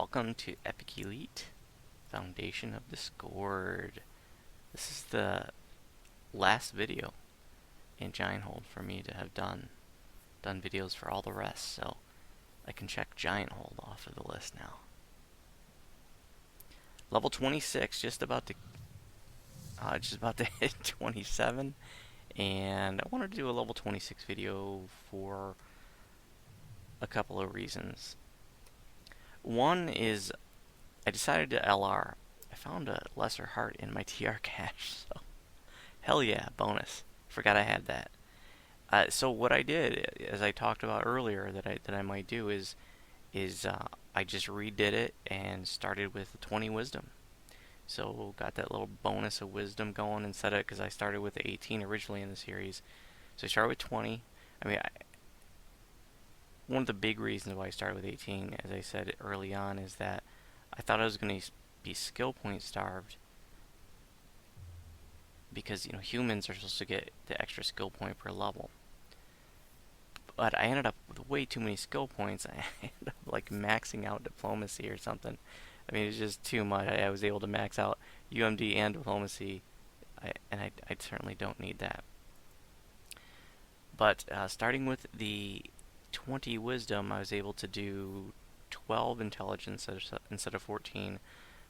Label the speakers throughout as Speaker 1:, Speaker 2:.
Speaker 1: welcome to Epic Elite, Foundation of Discord. This is the last video in Giant Hold for me to have done videos for all the rest, so I can check Giant Hold off of the list now. Level 26, just about to hit 27, and I wanted to do a level 26 video for a couple of reasons. One is I decided to LR. I found a lesser heart in my TR cache, so hell yeah, bonus. Forgot I had that. So what I did, as I talked about earlier, that I might do is I just redid it and started with 20 wisdom. So got that little bonus of wisdom going instead of, because I started with 18 originally in the series. So I started with 20. I mean, one of the big reasons why I started with 18, as I said early on, is that I thought I was going to be skill point starved, because humans are supposed to get the extra skill point per level. But I ended up with way too many skill points. I ended up like maxing out diplomacy or something. I mean, it's just too much. I was able to max out UMD and diplomacy, and I certainly don't need that. But starting with the 20 wisdom, I was able to do 12 intelligence instead of 14,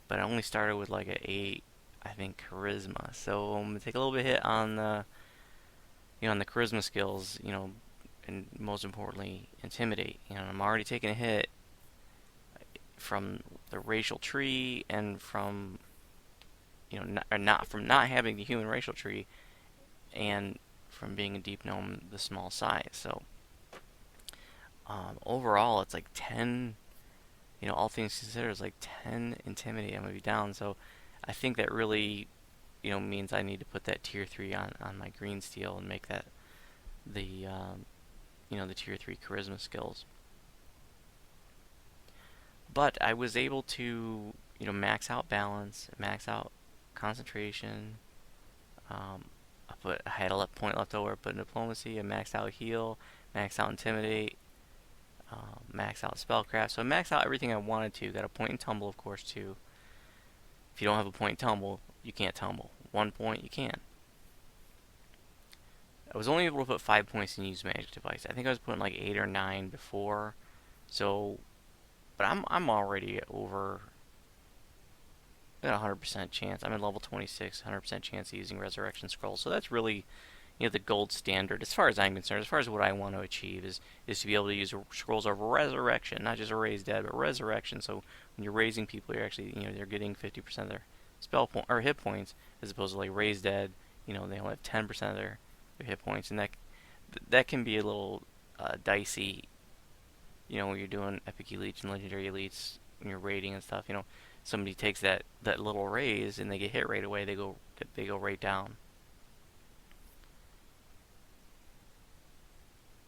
Speaker 1: but I only started with like an 8, I think, charisma. So I'm gonna take a little bit hit on the on the charisma skills, and most importantly, intimidate. I'm already taking a hit from the racial tree and from from not having the human racial tree, and from being a deep gnome the small size. So overall, it's like 10. All things considered, it's like 10 intimidate. I'm gonna be down. So I think that really, means I need to put that tier 3 on my green steel and make that the the tier 3 charisma skills. But I was able to max out balance, max out concentration. I had a point left over, put in diplomacy. I maxed out heal, maxed out intimidate, maxed out spellcraft. So I maxed out everything I wanted to. Got a point in tumble, of course, too. If you don't have a point in tumble, you can't tumble. 1 point, you can. I was only able to put 5 points in use magic device. I think I was putting like 8 or 9 before. So, but I'm already over. I got a 100% chance. I'm at level 26, 100% chance of using resurrection scrolls. So that's really the gold standard as far as I'm concerned. As far as what I want to achieve is to be able to use scrolls of resurrection, not just a raise dead, but resurrection. So when you're raising people, you're actually they're getting 50% of their spell point or hit points, as opposed to like raise dead. They only have 10% of their hit points, and that can be a little dicey. When you're doing epic elites and legendary elites, when you're raiding and stuff. Somebody takes that little raise and they get hit right away. They go right down.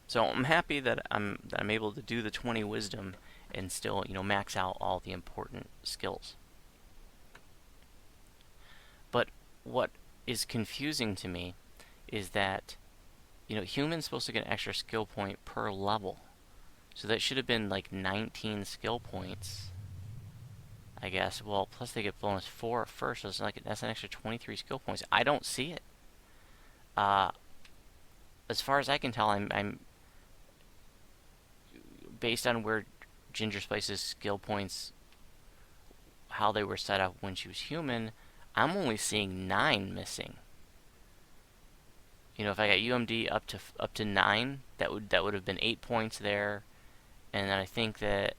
Speaker 1: So I'm happy that I'm able to do the 20 wisdom and still max out all the important skills. But what is confusing to me is that humans supposed to get an extra skill point per level, so that should have been like 19 skill points, I guess. Well, plus they get bonus 4 at first, so that's an extra 23 skill points. I don't see it. As far as I can tell, I'm based on where Gingerspyce's skill points, how they were set up when she was human, I'm only seeing 9 missing. If I got UMD up to 9, that would have been 8 points there, and then I think that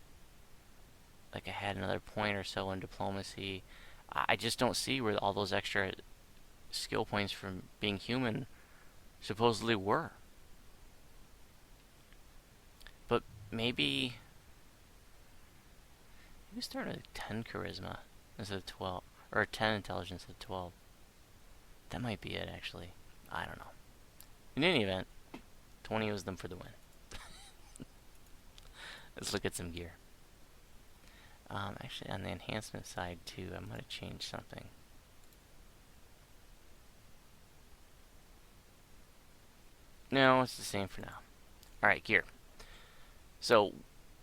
Speaker 1: I had another point or so in diplomacy. I just don't see where all those extra skill points from being human supposedly were. But maybe start at 10 charisma instead of 12, or 10 intelligence instead of 12. That might be it, actually. I don't know. In any event, 20 was them for the win. Let's look at some gear. Actually, on the enhancement side too, I'm going to change something. No, it's the same for now. Alright, gear. So,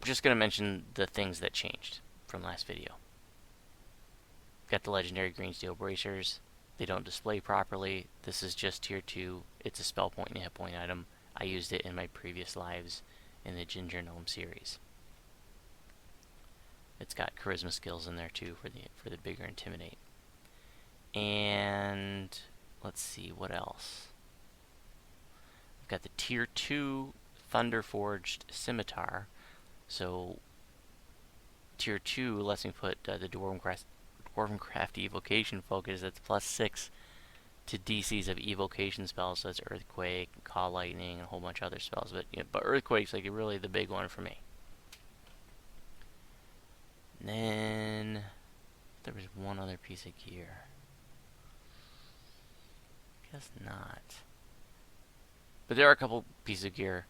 Speaker 1: just going to mention the things that changed. from last video. Got the legendary green steel bracers. They don't display properly. This is just tier 2. It's a spell point and a hit point item. I used it in my previous lives in the Ginger Gnome series. It's got charisma skills in there too for the bigger intimidate. And let's see what else. I've got the tier 2 Thunder Forged Scimitar. So tier 2 lets me put the Dwarvencraft Evocation Focus. That's +6 to DCs of evocation spells. So that's Earthquake, Call Lightning, and a whole bunch of other spells. But Earthquake's like really the big one for me. And then there was one other piece of gear. Guess not. But there are a couple pieces of gear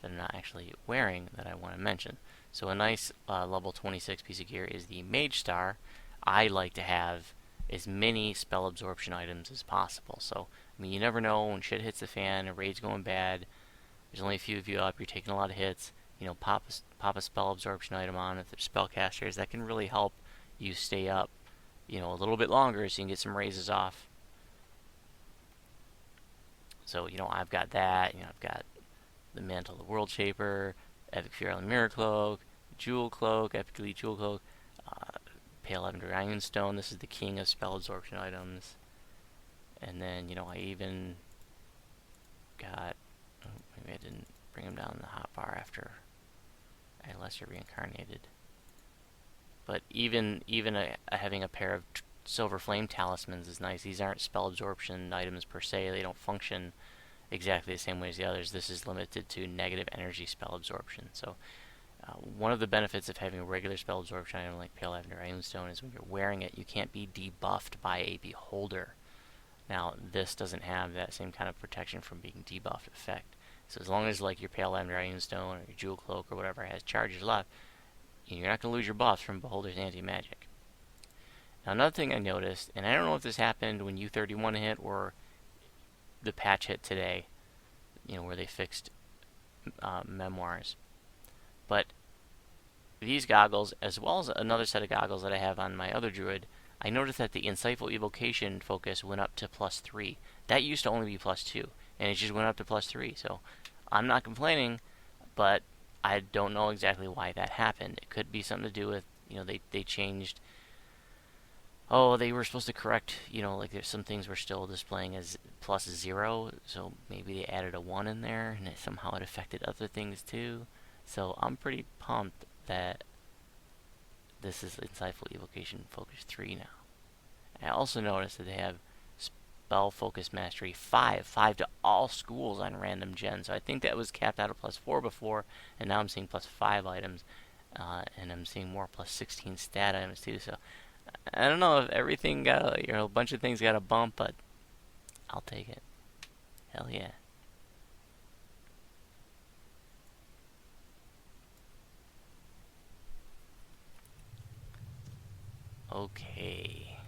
Speaker 1: that I'm not actually wearing that I want to mention. So a nice level 26 piece of gear is the Mage Star. I like to have as many spell absorption items as possible. So, I mean, you never know when shit hits the fan, a raid's going bad, there's only a few of you up, you're taking a lot of hits, you know, pop a spell absorption item on if there's spellcasters. That can really help you stay up, you know, a little bit longer so you can get some raises off. So, you know, I've got that, you know, I've got the Mantle of the World Shaper, Epic Fear Island Mirror Cloak, Jewel Cloak, Epic Elite Jewel Cloak, Pale Lavender Ironstone. This is the king of spell absorption items. And then, you know, I even got, oh, maybe I didn't bring him down in the hotbar after I lesser reincarnated. But even having a pair of Silver Flame Talismans is nice. These aren't spell absorption items per se. They don't function exactly the same way as the others. This is limited to negative energy spell absorption. So one of the benefits of having a regular spell absorption item like Pale Lavender Ironstone is when you're wearing it, you can't be debuffed by a beholder. Now, this doesn't have that same kind of protection from being debuffed effect. So as long as like your Pale Lavender Ironstone or your Jewel Cloak or whatever has charges left, you're not going to lose your buffs from Beholder's anti-magic. Now, another thing I noticed, and I don't know if this happened when U31 hit or the patch hit today, you know, where they fixed memoirs, but these goggles, as well as another set of goggles that I have on my other druid, I noticed that the Insightful Evocation focus went up to +3. That used to only be +2, and it just went up to +3. So I'm not complaining, but I don't know exactly why that happened. It could be something to do with, you know, they changed. Oh, they were supposed to correct, you know, like there's some things were still displaying as +0, so maybe they added a 1 in there, and somehow it affected other things too. So I'm pretty pumped that this is Insightful Evocation Focus 3 now. I also noticed that they have Spell Focus Mastery 5 to all schools on random gen. So I think that was capped out at +4 before, and now I'm seeing +5 items, and I'm seeing more +16 stat items too. So I don't know if everything got, you know, a bunch of things got a bump, but I'll take it. Hell yeah. Okay.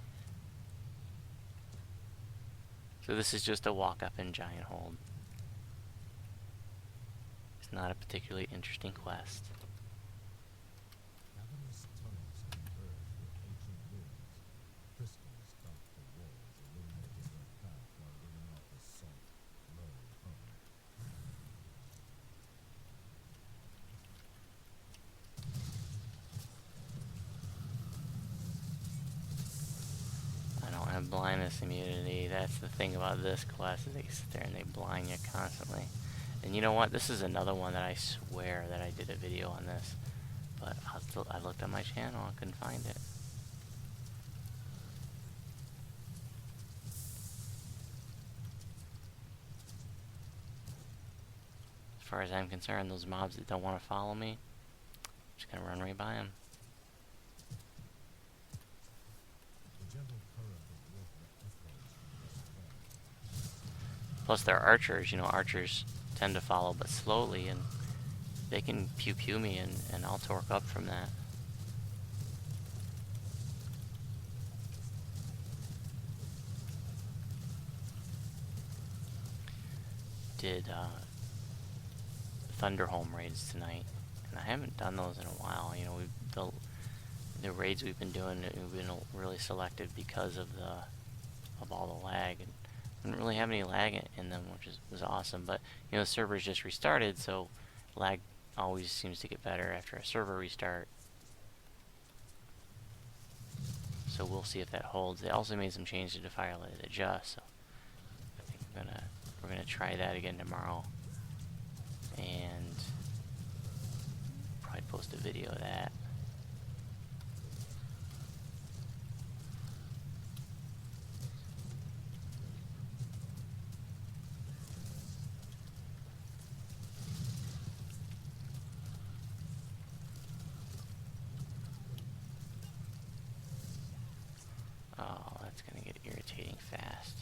Speaker 1: So this is just a walk up in Giant Hold. It's not a particularly interesting quest. Blindness immunity. That's the thing about this quest, is they sit there and they blind you constantly. And you know what? This is another one that I swear that I did a video on this, but I looked on my channel, I couldn't find it. As far as I'm concerned, those mobs that don't want to follow me, I'm just gonna run right by them. Plus they're archers, you know, archers tend to follow but slowly, and they can pew me and I'll torque up from that. Did Thunderholm raids tonight, and I haven't done those in a while. You know, the raids we've been doing, we've been really selective because of all the lag, and we didn't really have any lag in them, which was awesome. But you know, the servers just restarted, so lag always seems to get better after a server restart. So we'll see if that holds. They also made some changes to Firelight Adjust, so I think we're gonna try that again tomorrow, and probably post a video of that. Oh, that's gonna get irritating fast.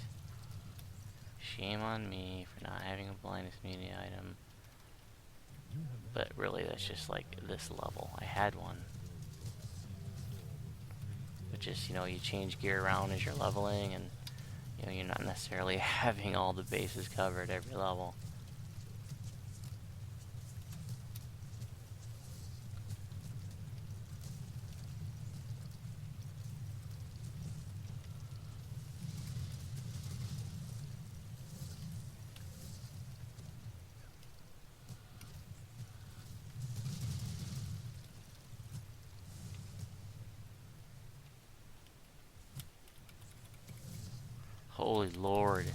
Speaker 1: Shame on me for not having a blindness immunity item. But really, that's just like this level. I had one. But just, you know, you change gear around as you're leveling, and, you know, you're not necessarily having all the bases covered every level. Holy Lord.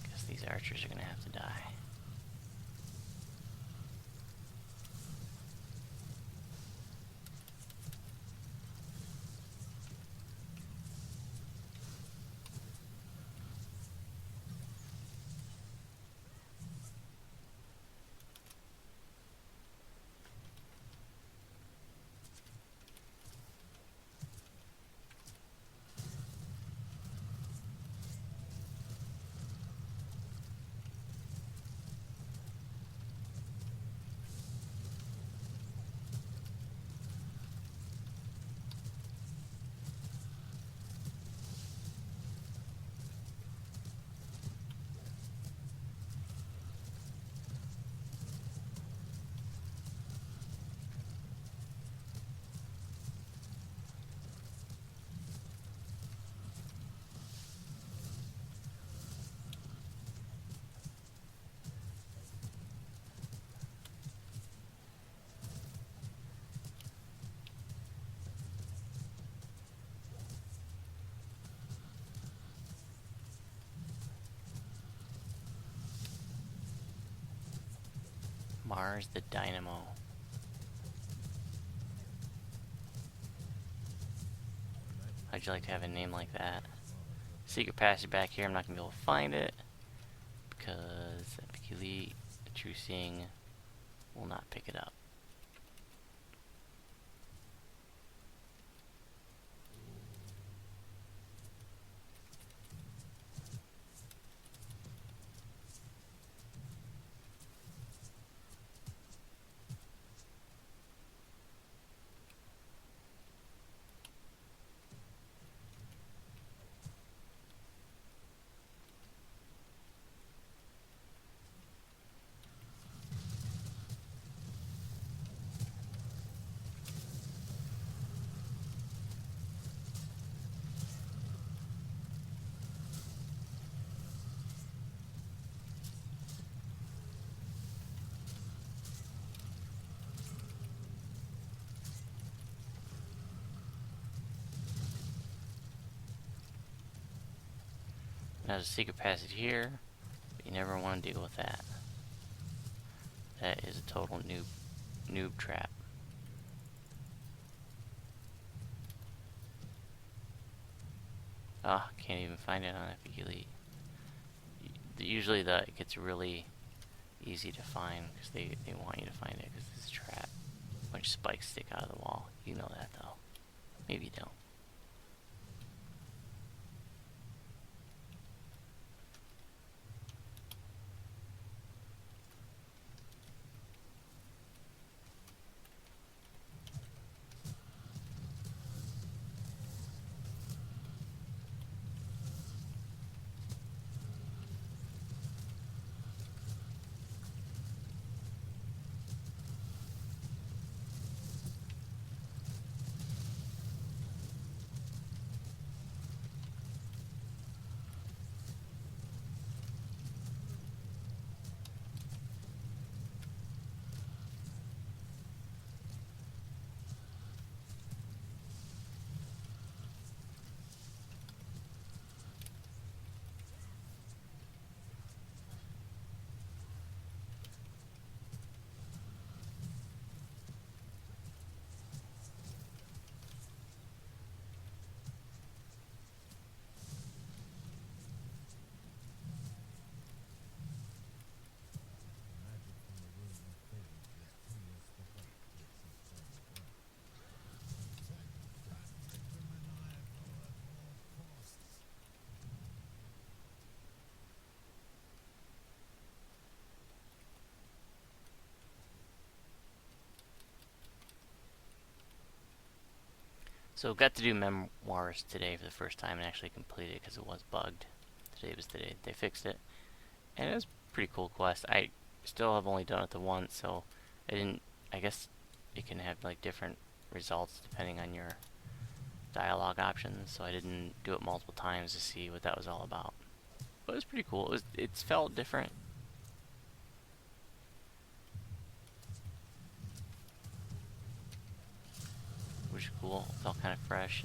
Speaker 1: Guess these archers are gonna have to die. Mars the Dynamo. How'd you like to have a name like that? Secret passage back here, I'm not gonna be able to find it because Epic Elite, True Seeing will not pick it up. Now there's a secret passage here, but you never want to deal with that. That is a total noob trap. Can't even find it on Epic Elite. Usually it gets really easy to find because they want you to find it because it's a trap. A bunch of spikes stick out of the wall. You know that though. Maybe you don't. So got to do memoirs today for the first time and actually complete it because it was bugged. Today was the day they fixed it, and it was a pretty cool quest. I still have only done it the once, so I didn't. I guess it can have like different results depending on your dialogue options. So I didn't do it multiple times to see what that was all about. But it was pretty cool. It's felt different. Which is cool. It felt kind of fresh.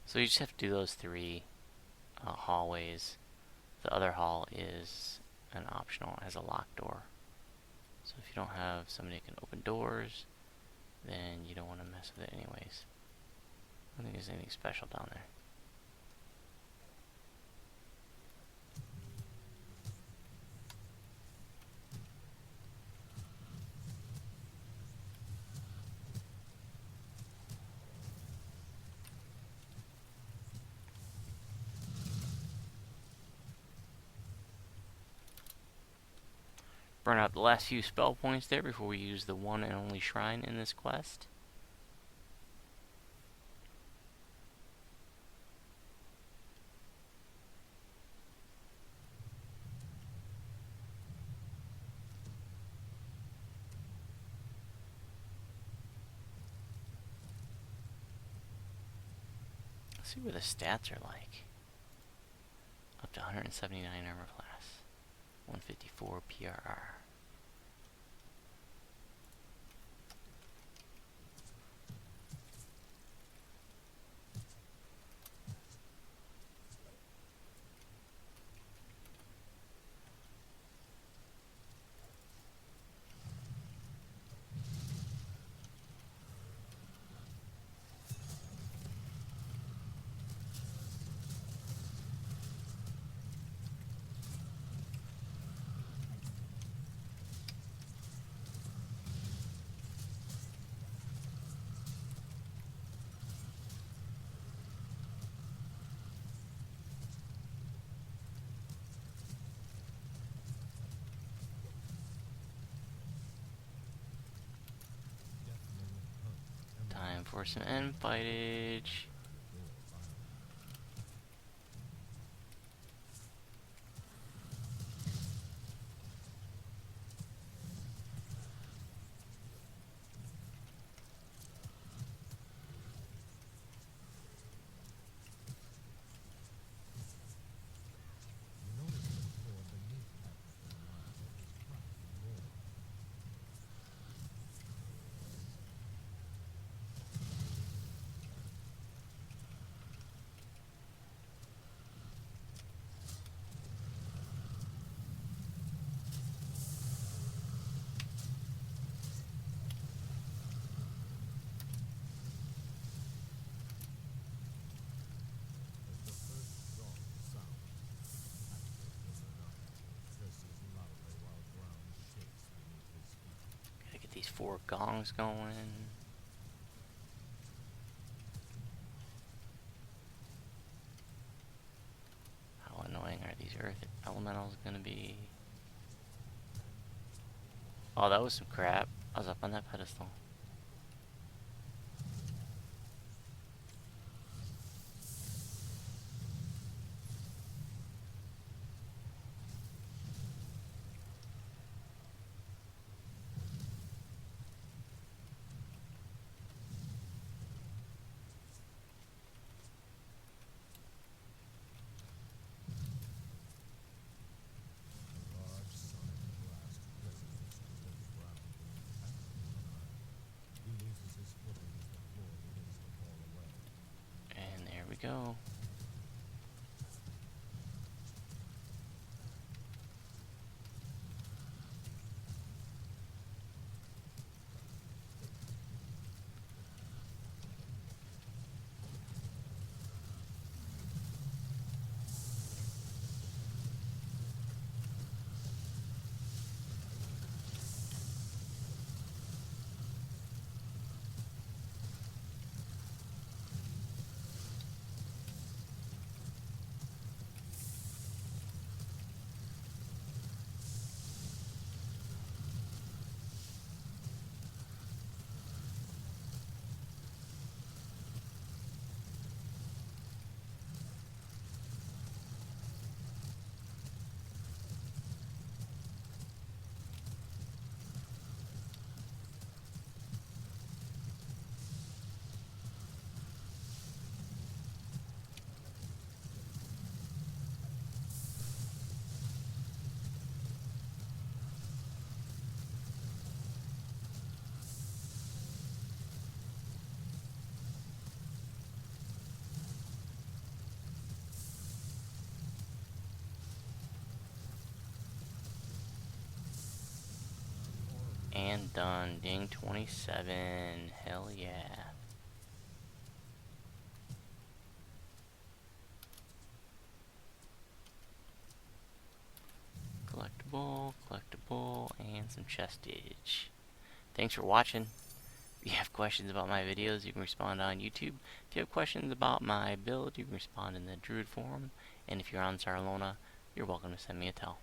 Speaker 1: So you just have to do those three hallways. The other hall is an optional as a locked door. So if you don't have somebody who can open doors, then you don't want to mess with it anyways. I don't think there's anything special down there. Burn out the last few spell points there before we use the one and only shrine in this quest. Let's see what the stats are like. Up to 179 armor class. 154 PRR. Time for some end fightage. Gotta get these 4 gongs going. How annoying are these earth elementals gonna be? Oh, that was some crap. I was up on that pedestal. And there we go. And done. Ding 27. Hell yeah. Collectible, and some chestage. Thanks for watching. If you have questions about my videos, you can respond on YouTube. If you have questions about my build, you can respond in the Druid forum. And if you're on Sarlona, you're welcome to send me a tell.